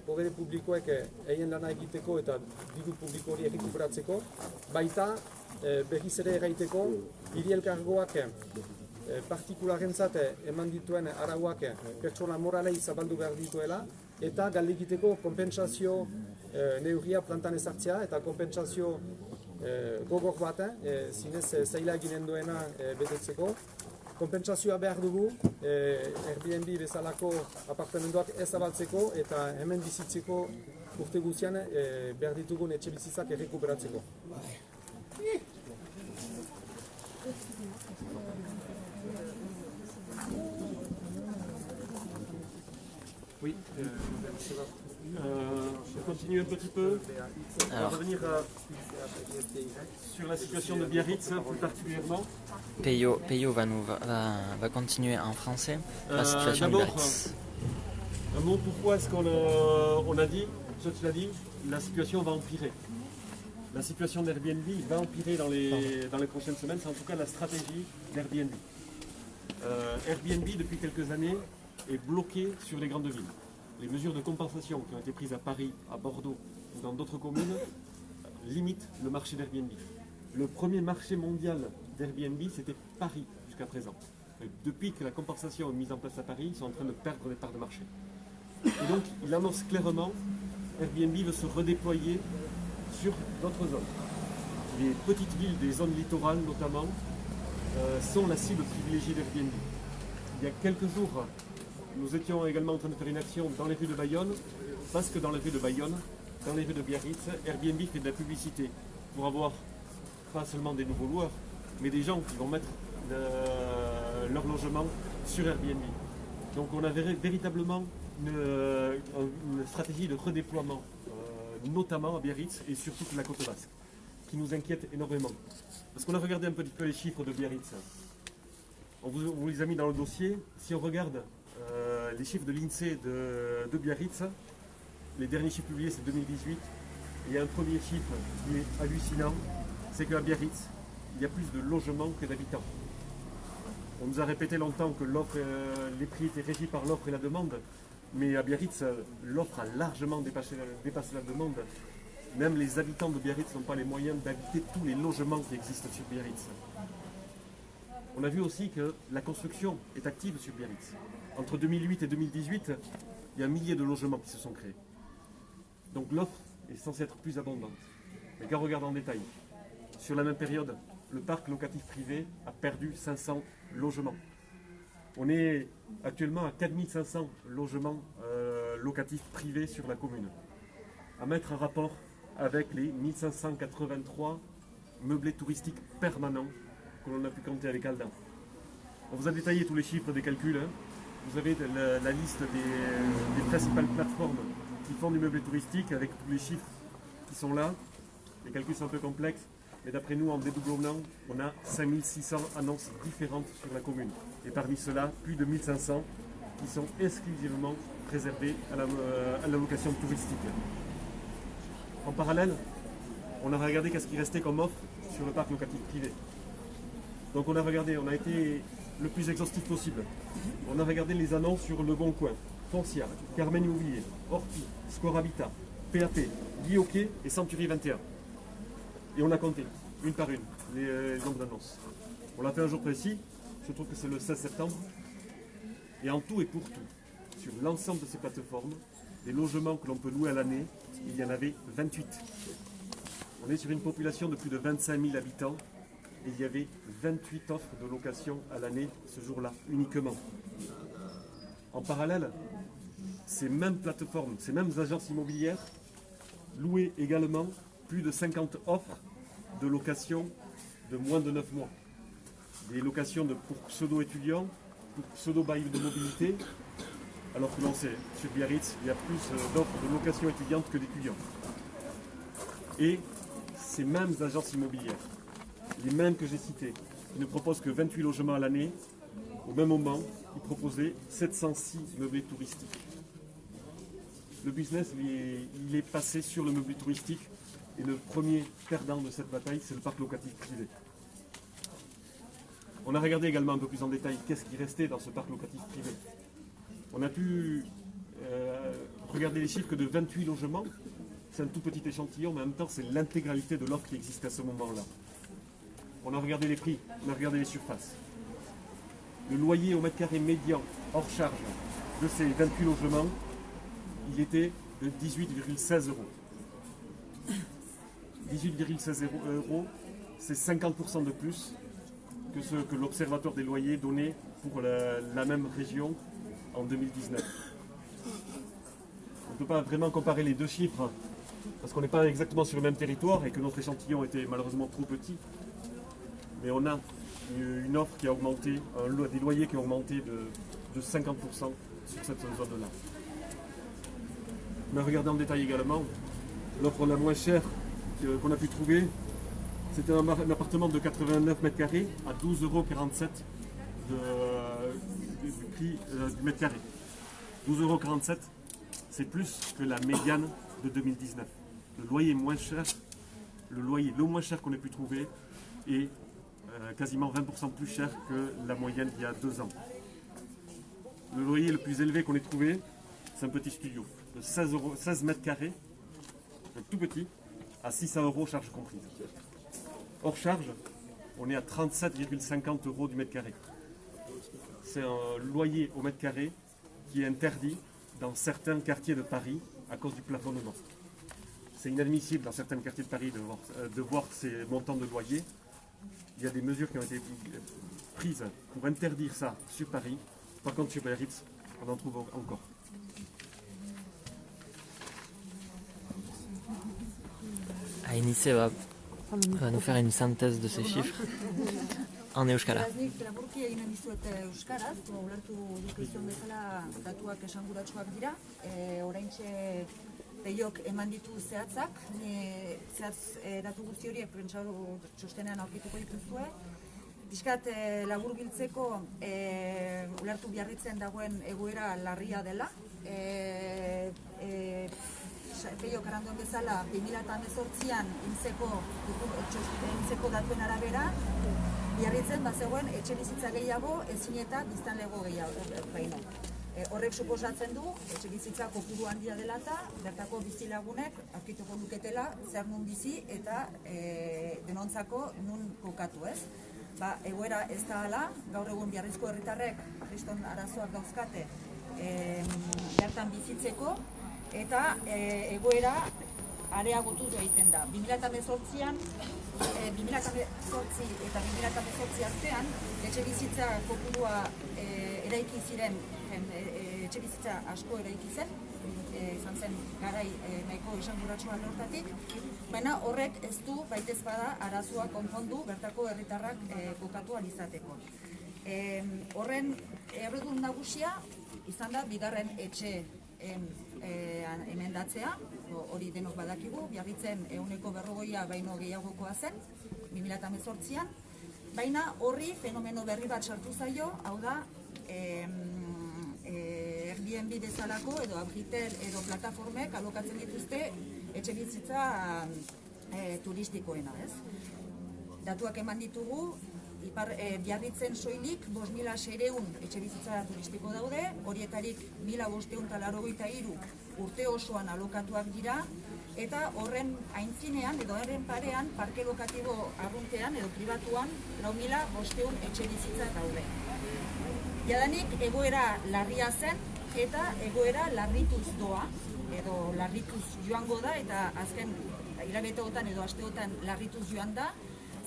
podere publikoek egin lana egiteko eta diru publiko hori errekuperatzeko, baita berriz ere erraiteko hiri elkargoak partikularrentzat eman dituen arauak pertsona moralei zabaldu behar dituela eta galdekiteko konpentsazio neurria plantan ezartzea eta konpentsazio gogor bat, zinez zaila eginen duena betetzeko. Konpentsazioa behar dugu Airbnb bezalako apartamentoak ez zabaltzeko eta hemen bizitzeko urte guztian behar ditugun etxe bizitzak errekuperatzeko. Oui, on continue un petit peu. On va revenir sur la situation de Biarritz plus particulièrement. Peyo va continuer en français la situation de D'abord, Biarritz. un mot, pourquoi est-ce qu'on a dit, ça tu l'as dit, la situation va empirer. La situation d'Airbnb va empirer dans les prochaines semaines, c'est en tout cas la stratégie d'Airbnb. Airbnb, depuis quelques années, est bloqué sur les grandes villes. Les mesures de compensation qui ont été prises à Paris, à Bordeaux ou dans d'autres communes limitent le marché d'Airbnb. Le premier marché mondial d'Airbnb, c'était Paris jusqu'à présent. Et depuis que la compensation est mise en place à Paris, ils sont en train de perdre des parts de marché. Et donc, il annonce clairement Airbnb veut se redéployer sur d'autres zones. Les petites villes des zones littorales notamment sont la cible privilégiée d'Airbnb. Il y a quelques jours, nous étions également en train de faire une action dans les rues de Bayonne, parce que dans les rues de Bayonne, dans les rues de Biarritz, Airbnb fait de la publicité pour avoir pas seulement des nouveaux loueurs, mais des gens qui vont mettre leur logement sur Airbnb. Donc on a véritablement une stratégie de redéploiement, notamment à Biarritz et sur toute la côte basque, qui nous inquiète énormément. Parce qu'on a regardé un petit peu les chiffres de Biarritz. On vous les a mis dans le dossier. Si on regarde les chiffres de l'INSEE de Biarritz, les derniers chiffres publiés c'est 2018. Il y a un premier chiffre qui est hallucinant, c'est qu'à Biarritz, il y a plus de logements que d'habitants. On nous a répété longtemps que les prix étaient régis par l'offre et la demande, mais à Biarritz, l'offre a largement dépassé la demande. Même les habitants de Biarritz n'ont pas les moyens d'habiter tous les logements qui existent sur Biarritz. On a vu aussi que la construction est active sur Biarritz. Entre 2008 et 2018, il y a un millier de logements qui se sont créés. Donc l'offre est censée être plus abondante. Mais quand on regarde en détail, sur la même période, le parc locatif privé a perdu 500 logements. On est actuellement à 4500 logements locatifs privés sur la commune. À mettre en rapport avec les 1583 meublés touristiques permanents que l'on a pu compter avec Aldan. On vous a détaillé tous les chiffres des calculs. Hein. Vous avez la liste des principales plateformes qui font du meublé touristique avec tous les chiffres qui sont là. Les calculs sont un peu complexes, mais d'après nous, en dédoublement, on a 5600 annonces différentes sur la commune. Et parmi ceux-là, plus de 1500 qui sont exclusivement réservés à la location touristique. En parallèle, on a regardé qu'est-ce qui restait comme offre sur le parc locatif privé. Donc on a regardé, on a été le plus exhaustif possible. On a regardé les annonces sur Le Bon Coin, Foncière, Carmen Immobilier, Orpi, Score Habitat, PAP, Guy et Century 21. Et on a compté, une par une, les nombres d'annonces. On l'a fait un jour précis, je trouve que c'est le 16 septembre. Et en tout et pour tout, sur l'ensemble de ces plateformes, les logements que l'on peut louer à l'année, il y en avait 28. On est sur une population de plus de 25 000 habitants et il y avait 28 offres de location à l'année ce jour-là, uniquement. En parallèle, ces mêmes plateformes, ces mêmes agences immobilières louaient également plus de 50 offres de location de moins de 9 mois. Des locations pour pseudo-étudiants, pour pseudo-bail de mobilité, alors que l'on sait, sur Biarritz, il y a plus d'offres de location étudiante que d'étudiants. Et ces mêmes agences immobilières, les mêmes que j'ai citées, qui ne proposent que 28 logements à l'année, au même moment, ils proposaient 706 meublés touristiques. Le business, il est passé sur le meublé touristique et le premier perdant de cette bataille, c'est le parc locatif privé. On a regardé également un peu plus en détail qu'est-ce qui restait dans ce parc locatif privé. On a pu regardez les chiffres que de 28 logements. C'est un tout petit échantillon, mais en même temps, c'est l'intégralité de l'offre qui existe à ce moment-là. On a regardé les prix, on a regardé les surfaces. Le loyer au mètre carré médian, hors charge, de ces 28 logements, il était de 18,16 euros. 18,16 euros, c'est 50% de plus que ce que l'Observatoire des loyers donnait pour la même région en 2019. On ne peut pas vraiment comparer les deux chiffres, parce qu'on n'est pas exactement sur le même territoire et que notre échantillon était malheureusement trop petit. Mais on a une offre qui a augmenté, des loyers qui ont augmenté de 50% sur cette zone-là. On a regardé en détail également l'offre la moins chère qu'on a pu trouver. C'était un appartement de 89 mètres carrés à 12,47 € du prix du mètre carré. 12,47 €, c'est plus que la médiane de 2019. Le loyer moins cher, le moins cher qu'on ait pu trouver est quasiment 20% plus cher que la moyenne d'il y a 2 ans. Le loyer le plus élevé qu'on ait trouvé, c'est un petit studio de 16 mètres carrés, tout petit, à 600 € charge comprise. Hors charge, on est à 37,50 € du mètre carré. C'est un loyer au mètre carré qui est interdit dans certains quartiers de Paris à cause du plafonnement. C'est inadmissible dans certains quartiers de Paris de voir ces montants de loyer. Il y a des mesures qui ont été prises pour interdire ça sur Paris. Par contre, sur Biarritz, on en trouve encore. Ainice va nous faire une synthèse de ces chiffres en euskara. Nik laburki eginen dizuet euskaraz, ulertu duzuen bezala datuak esanguratsuak dira. Oraintxe Peiok eman ditu zehatzak, zehatz datu guzti horiek prentsauru txostenean aurkituko dituzue. Pixkat labur biltzeko ulertu Biarritzen dagoen egoera larria dela. Peiok aranduen bezala 2018an intzeko datuen arabera, Biarritzen bazegoen etxe bizitza gehiago ezin eta biztanlego gehiago. Horrek suposatzen du, etxe bizitza kopuru handia dela eta bertako bizilagunek aurkituko luketela zer nun bizi eta denontzako nun kokatu, ez? Egoera ez da hala, gaur egun Biarrizko herritarrek kriston arazoak dauzkate bertan bizitzeko eta egoera areagotuz egiten da. 2018an, 2018 eta 2018 artean etxe bizitza kopurua eraiki ziren, etxe bizitza asko eraiki zen, izan zen garai nahiko esanguratsua hortatik, baina horrek ez du baitez bada arazoa konpondu bertako herritarrak kokatu ahal izateko. Horren erredun nagusia izan da bigarren etxe emendatzea, hori denok badakigu, Biarritzen 140 baino gehiagokoa zen, 2018an, baina horri fenomeno berri bat sartu zaio, hau da, Airbnb bezalako edo Abritel edo plataformek alokatzen dituzte etxe bizitza turistikoena, ez? Datuak eman ditugu, Biarritzen soilik 5.600 etxe bizitza turistiko daude, horietarik 1.583 urte osoan alokatuak dira, eta horren aintzinean edo horren parean parke lokatibo arruntean edo pribatuan 4.500 etxe bizitza daude. Jadanik egoera larria zen eta egoera larrituz doa, edo larrituz joango da, eta azken hilabeteotan edo asteotan larrituz joan da,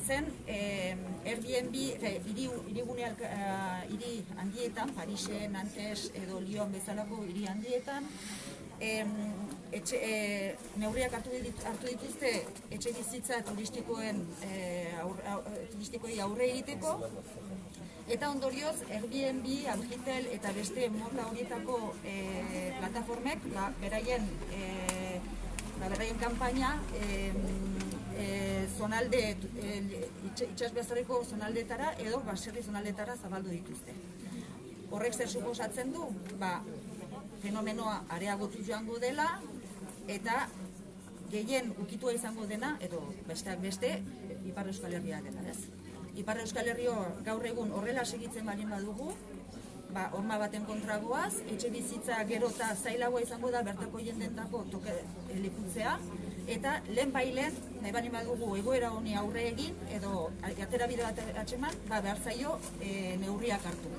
zen Airbnb, hiri handietan, Parisen, Nantes edo Lyon bezalako hiri handietan, neurriak hartu dituzte etxe bizitza turistikoei aurre egiteko, eta ondorioz Airbnb, Abritel eta beste mota horietako plataformek beraien kanpaina zonalde, itxasbezareko zonaldetara edo baserri zonaldetara zabaldu dituzte. Horrek zer suposatzen du? Fenomenoa areagotu joango dela eta gehien ukitua izango dena, edo besteak beste, Ipar Euskal Herria dela, ez? Ipar Euskal Herria gaur egun horrela segitzen balin badugu, horma baten kontra goaz, etxe bizitza gero eta zailagoa izango da bertako jendentako lekutzea, eta lehen bailen, nahi bani badugu egoera honi aurre egin, edo atera bide bat atxeman, behar zaio neurriak hartu.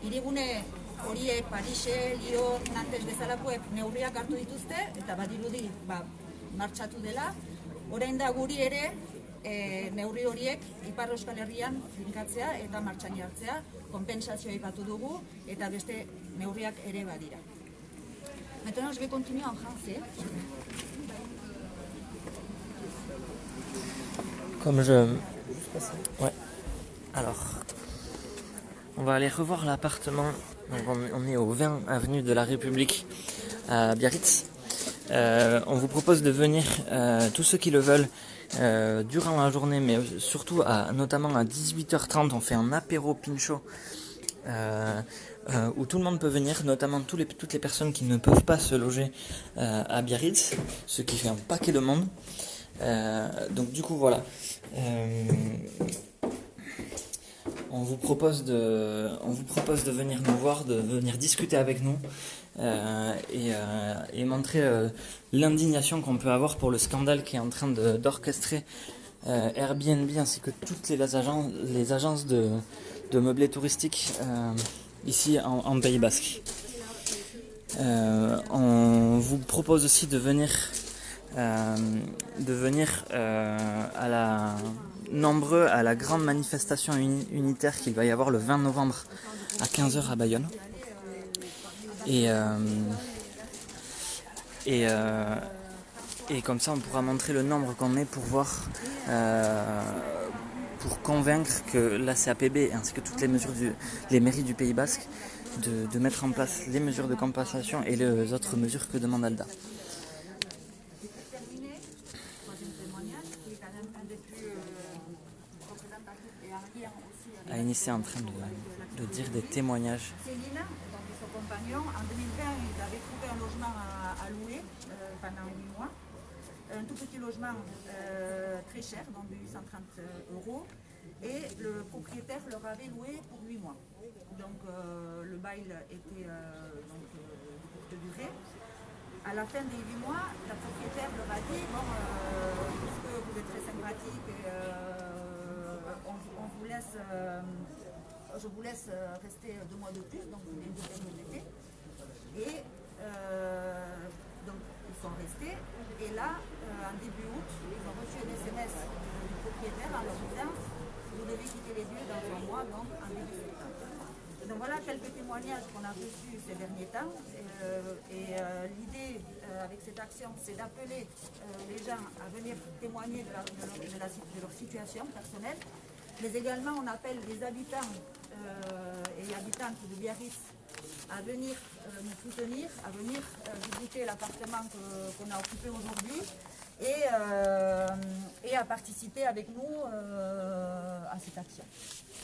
Hirigune horiek, Parise, Lyon, Nantes bezalakoek neurriak hartu dituzte, eta badirudi martxatu dela. Orain da guri ere neurri horiek Ipar Euskal Herrian finkatzea eta martxan jartzea, konpensazioa aipatu dugu, eta beste neurriak ere badira. Maintenant, je vais continuer en français. Comme je... Ouais. Alors, on va aller revoir l'appartement. Donc on est au 20 avenue de la République à Biarritz. On vous propose de venir, tous ceux qui le veulent, durant la journée, mais surtout notamment à 18h30, on fait un apéro pincho où tout le monde peut venir, notamment toutes les personnes qui ne peuvent pas se loger à Biarritz, ce qui fait un paquet de monde. Donc du coup voilà, on vous propose de venir nous voir, de venir discuter avec nous et montrer l'indignation qu'on peut avoir pour le scandale qui est en train d'orchestrer Airbnb ainsi que toutes les agences de meublés touristiques ici en Pays Basque. On vous propose aussi de venir nombreux à la grande manifestation unitaire qu'il va y avoir le 20 novembre à 15h à Bayonne. Et comme ça on pourra montrer le nombre qu'on est pour convaincre que la CAPB ainsi que toutes les mairies du Pays Basque de mettre en place les mesures de compensation et les autres mesures que demande Alda. Aïnis est en train de dire des témoignages. Céline, donc son compagnon, en 2020, il avait trouvé un logement à louer pendant 8 mois. Un tout petit logement très cher, donc de 830 €. Et le propriétaire leur avait loué pour 8 mois. Donc le bail était de courte durée. À la fin des 8 mois, la propriétaire leur a dit bon, puisque vous êtes très sympathique, je vous laisse rester 2 mois de plus, donc les 2 périodes d'été. Et donc ils sont restés. Et là, en début août, ils ont reçu un SMS du propriétaire en leur disant vous devez quitter les lieux dans 1 mois, donc en début septembre. Donc voilà quelques témoignages qu'on a reçus ces derniers temps. L'idée avec cette action, c'est d'appeler les gens à venir témoigner de leur situation personnelle. Mais également, on appelle les habitants et habitantes de Biarritz à venir nous soutenir, à venir visiter l'appartement qu'on a occupé aujourd'hui et à participer avec nous à cette action.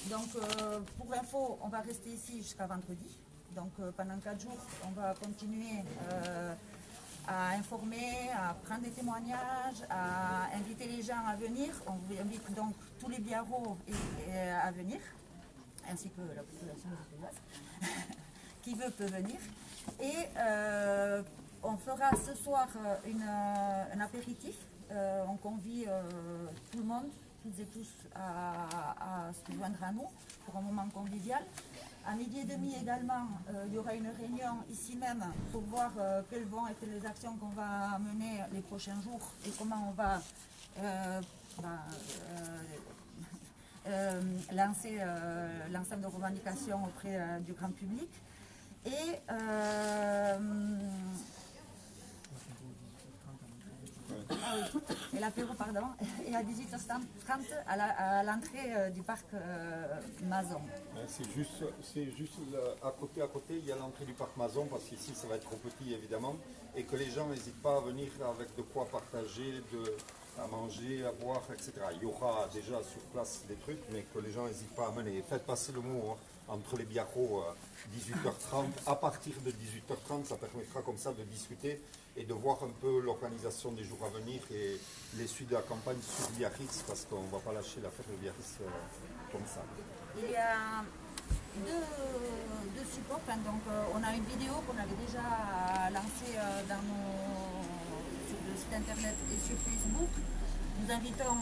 Donc, pour info, on va rester ici jusqu'à vendredi. Donc, pendant 4 jours, on va continuer à informer, à prendre des témoignages, à inviter les gens à venir. On vous invite donc tous les biarros à venir, ainsi que la population de Pays Basque. Qui veut peut venir. Et on fera ce soir un apéritif. On convie tout le monde, toutes et tous, à se joindre à nous pour un moment convivial. À 12h30 également, il y aura une réunion ici même pour voir quelles vont être les actions qu'on va mener les prochains jours et comment on va lancer l'ensemble de revendications auprès du grand public. Et l'apéro, pardon, et à 18h30 à l'entrée du parc Mazon. C'est juste à côté, il y a l'entrée du parc Mazon, parce qu'ici ça va être trop petit évidemment, et que les gens n'hésitent pas à venir avec de quoi partager, à manger, à boire, etc. Il y aura déjà sur place des trucs, mais que les gens n'hésitent pas à mener. Faites passer le mot entre les biarros 18h30, à partir de 18h30, ça permettra comme ça de discuter et de voir un peu l'organisation des jours à venir et les suites de la campagne sur Biarritz, parce qu'on ne va pas lâcher l'affaire de Biarritz comme ça. Il y a deux supports. Enfin, donc, on a une vidéo qu'on avait déjà lancée sur le site internet et sur Facebook. Nous invitons,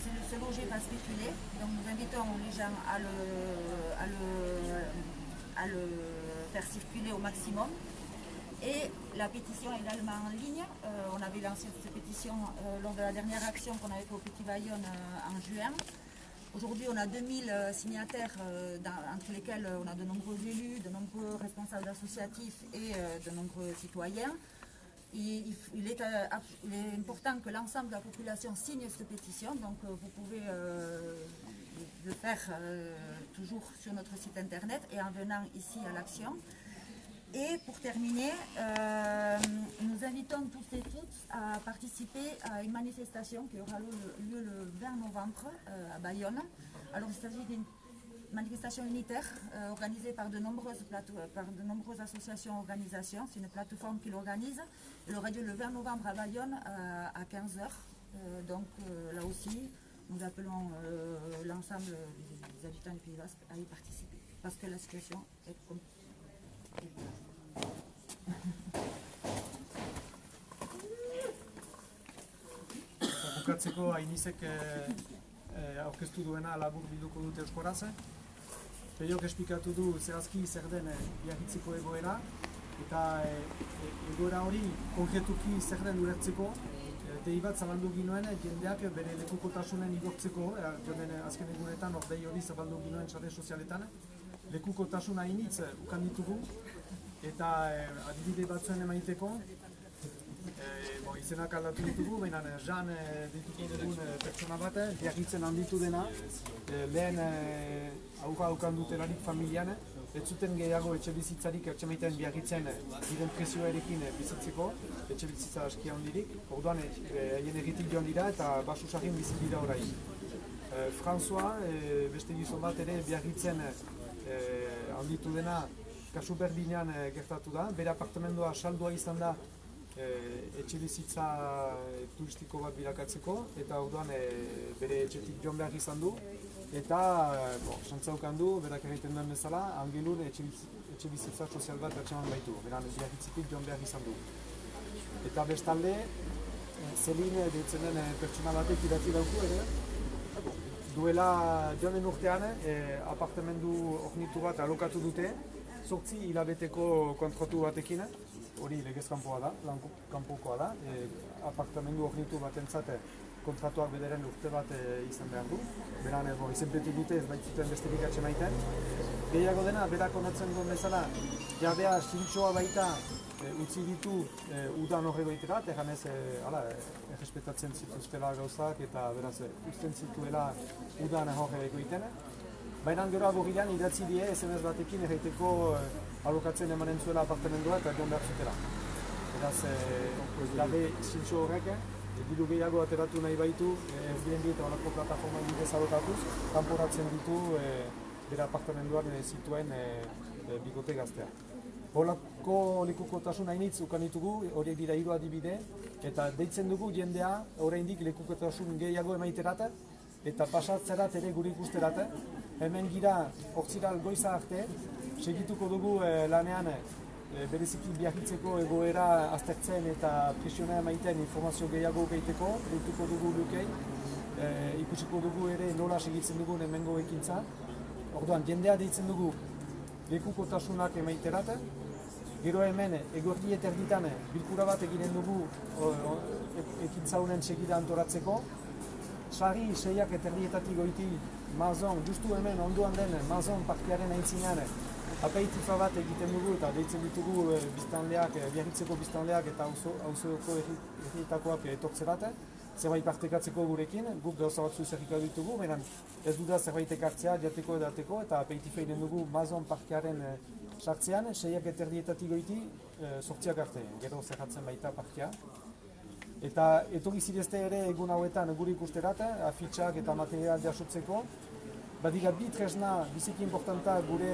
c'est le Se loger pas spéculer, donc nous invitons les gens à le faire circuler au maximum. Et la pétition également en ligne. On avait lancé cette pétition lors de la dernière action qu'on avait fait au Petit Bayonne en juin. Aujourd'hui, on a 2000 signataires, entre lesquels on a de nombreux élus, de nombreux responsables associatifs et de nombreux citoyens. Il est important que l'ensemble de la population signe cette pétition, donc vous pouvez le faire toujours sur notre site internet et en venant ici à l'action. Et pour terminer, nous invitons tous et toutes à participer à une manifestation qui aura lieu le 20 novembre à Bayonne. Alors il s'agit d'une manifestation unitaire organisée par de nombreuses associations et organisations. C'est une plateforme qui l'organise. Elle aura lieu le 20 novembre à Bayonne à 15h. Donc là aussi, nous appelons l'ensemble des habitants du Pays Basque à y participer. Parce que la situation est compliquée. Bukatzeko Ainizek aurkeztu duena labur bilduko dute euskaraz. Peiok esplikatu du zehazki zer den biarritzeko egoera eta egoera hori konkretuki zer den ulertzeko dei bat zabaldu ginuen jendeak bere lekukotasunen igortzeko, joan azken egunetan ordei hori zabaldu ginuen sare sozialetan. Lekukotasuna initz ukan ditugu eta adibide batzuen emaiteko. Izenak aldatu ditugu, baina Jean dituko dugun pertsona bat, biarritzen handitu dena, lehen aurra ukan dutelarik familian, ez zuten gehiago etxe bizitzarik etxemaiten biarritzen diren prezioarekin bizitzeko, etxe bizitza aski handirik, orduan haien erritik joan dira eta basusarrin bizit dira orain. François, beste gizon bat ere biarritzen handitu dena kasu berdinean gertatu da, bere apartamendua saldua izan da etxe bizitza turistiko bat bilakatzeko eta orduan bere etxetik joan behar izan du eta santzaukan du, berak egiten duen bezala, Angelun etxe bizitza sozial bat atxeman baitu, beran biarritzitik joan behar izan du. Eta bestalde, Celine deitzen den pertsona batek idatzi dauku ere, duela joanen urtean apartamendu ornitu bat alokatu dute, 8 hilabeteko kontratu batekin, hori legez kanpoa da, lan kanpokoa da, apartamendu ornitu batentzat kontratuak bederen urte bat izan behar du. Beran izenpetu dute ez baitzuten besterik atxemaiten. Gehiago dena, berak onatzen duen bezala, jabea zintxoa baita utzi ditu udan horrego iterat, eganez errespetatzen zituztela gauzak eta beraz usten zituela udan horrego iten. Baina gero agorrilan idatzi die SMS batekin erraiteko alokatzen emanen zuela apartamendua eta joan behar zutela. Beraz, gabe zintxo horrek, diru gehiago ateratu nahi baitu, Airbnb eta horako plataforma bidez alokatuz, kanporatzen ditu bere apartamenduan zituen bikote gaztea. Horako lekukotasun hainitz ukan ditugu, horiek dira 3 adibide, eta deitzen dugu jendea oraindik lekukotasun gehiago emaiterat, eta pasatzerat ere gure ikusterat. Hemen gira ortziral goiza arte, segituko dugu lanean bereziki biarritzeko egoera aztertzen eta presionea emaiten informazio gehiago gaiteko, deituko dugu lukei, ikusiko dugu ere nola segitzen dugun hemengo ekintza. Orduan, jendea deitzen dugu lekukotasunak emaiterat, gero hemen egorti eterditan bilkura bat eginen dugu ekintza honen segida antoratzeko. Sarri 6ak eterdietatik goiti Mazon, justu hemen onduan den Mazon parkearen aintzinean apeitifa bat egiten dugu eta deitzen ditugu biztanleak, biarritzeko biztanleak eta auzoko herrietakoak etortzerat, zerbait partekatzeko gurekin, guk gauza batzu zerrika ditugu, baina ez duda zerbait ekartzea jateko edateko eta apeitifa egiten dugu Mazon parkearen sartzean, 6ak eterdietatik goiti 8ak arte, gero zerratzen baita parkea. Eta etorri zirezte ere egun hauetan gure ikusterat, afitxak eta material jasotzeko. Badira bi tresna biziki importanta gure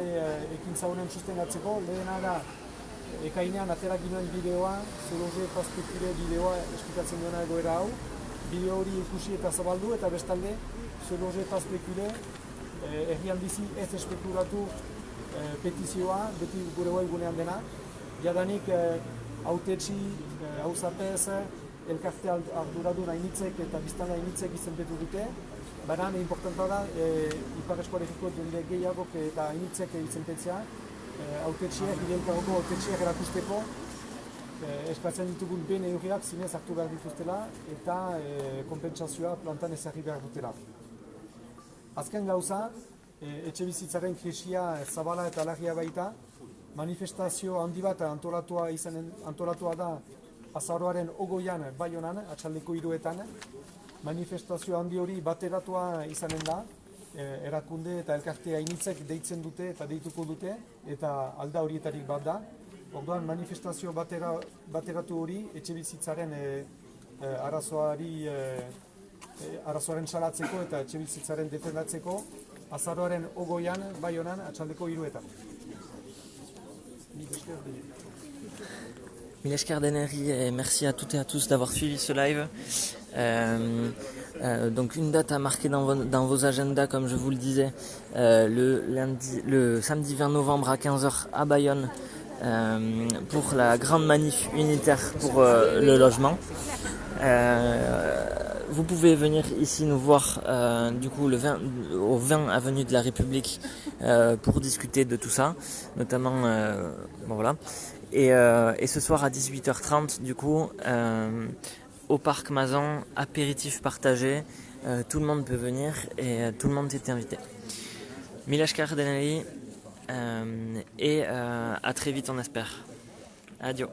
ekintza honen sustengatzeko. Lehena da, ekainean atera ginoen bideoa, Se loger pas spéculer bideoa esplikatzen duena egoera hau. Bideo hori ikusi eta zabaldu eta bestalde Se loger pas spéculer herrian bizi ez espekulatu petizioa, beti gure webgunean dena. Jadanik hautetsi, hauzapez, elkarte arduradun hainitzek eta biztanle hainitzek izenpetu dute. Baina, importanta da, Ipar Eskolegiko jende gehiagok eta hainitzek izenpetzea, hautetsiek, hidelkarroko hautetsiek erakusteko, eskatzen ditugun behin neurriak zinez hartu behar dituztela eta konpentsazioa plantan ezarri behar dutela. Azken gauza, etxe bizitzaren krisia zabala eta larria baita, manifestazio handi bat antolatua da azaroaren 20an Baionan, atxaldeko 3etan. Manifestazio handi hori bateratua izanen da, erakunde eta elkarte hainitzek deitzen dute eta deituko dute, eta alda horietarik bat da. Orduan manifestazio bateratu hori etxe bizitzaren arazoaren salatzeko eta etxe bizitzaren defendatzeko azaroaren 20an Baionan atxaldeko 3etan. Mille esker Dennery et merci à toutes et à tous d'avoir suivi ce live. Donc une date à marquer dans vos agendas, comme je vous le disais, le samedi 20 novembre à 15h à Bayonne pour la grande manif unitaire pour le logement. Vous pouvez venir ici nous voir du coup au 20 avenue de la République pour discuter de tout ça, notamment bon, voilà. Et ce soir à 18h30 du coup au parc Mazan, apéritif partagé, tout le monde peut venir et tout le monde est invité. Mille esker Dennery et à très vite on espère. Adieu.